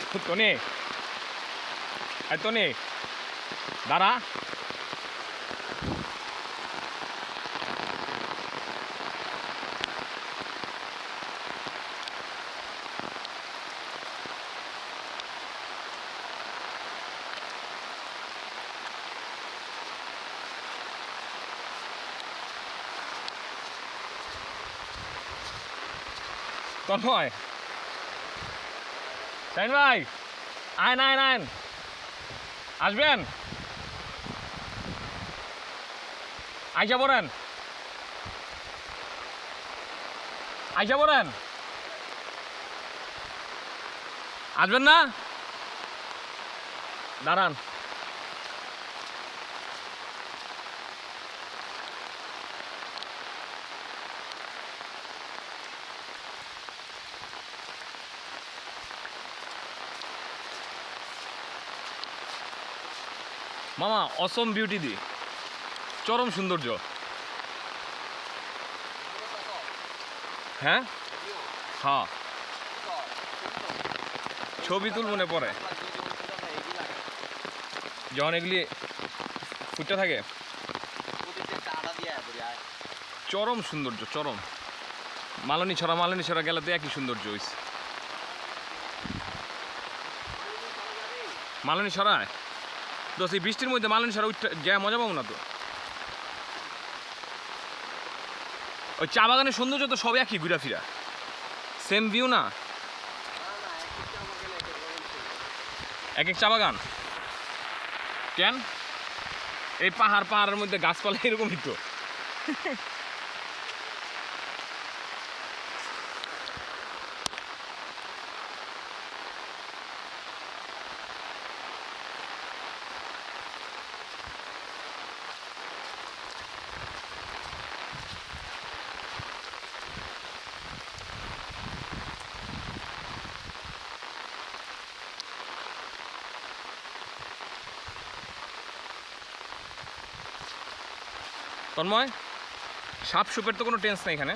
Tony এই Tony দাঁড়া তন্ময় শাহিন ভাই আইন আইন আইন আসবেন আইসা পড়েন আইসা পড়েন আসবেন না দাঁড়ান মামা অসম বিউটি দি চরম সৌন্দর্য হ্যাঁ হ্যাঁ ছবি তুল মনে পড়ে যখন এগুলি ফুটতে থাকে চরম সৌন্দর্য চরম মালনী ছড়া গেলে তো একই সৌন্দর্য হয়েছে মালনী ছড়ায় তো সেই বৃষ্টির মধ্যে মালনী ছড়া উঠতে যা মজা পাবো না তো ওই চা বাগানের সৌন্দর্য তো সব একই ঘুরা ফিরা সেম ভিউ না এক এক চা বাগান কেন এই পাহাড়ের মধ্যে গাছপালা এরকমই তো তন্ময় সাপ সুপের তো কোনো টেন্স নেই এখানে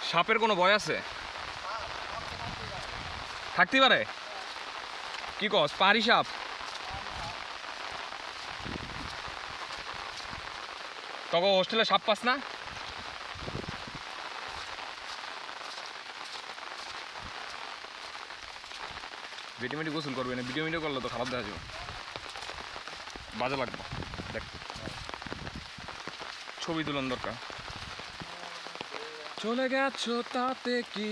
সাপের কোনো ভয় আছে থাকতেই পারে কি কস পাহাড়ি সাপ তখন হোস্টেলে সাপ পাস না ভিটামিন গোসল করবে না ভিডিও করলে তো খারাপ দেখা যাবে বাজে লাগবে দেখ ছবি তুলন দরকার চলে গেছো তাতে কি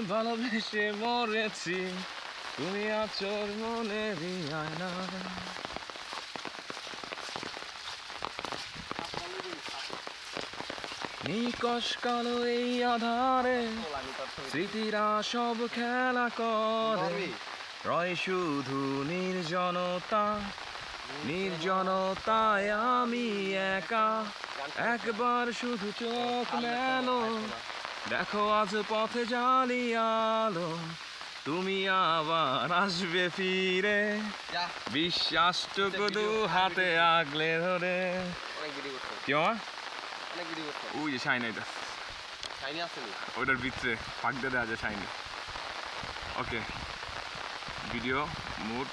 ভালোবেসে মরেছি তুমি আচর মনেরই আয়না নিকশ কালো এই আধারে স্মৃতিরা সব খেলা করে রয় শুধু নির্জনতায় আমি একা একবার শুধু চোখ মেলো দেখো আজ পথে জালিয়ালো তুমি আবার আসবে ফিরে বিশ্বাসটুকু দু হাতে আগলে ধরে কি ওই যে শাইনি এটা ওইটার ভিতরে ফাঁক দিয়ে দেওয়া যায় শাইনি ওকে ভিডিও মুড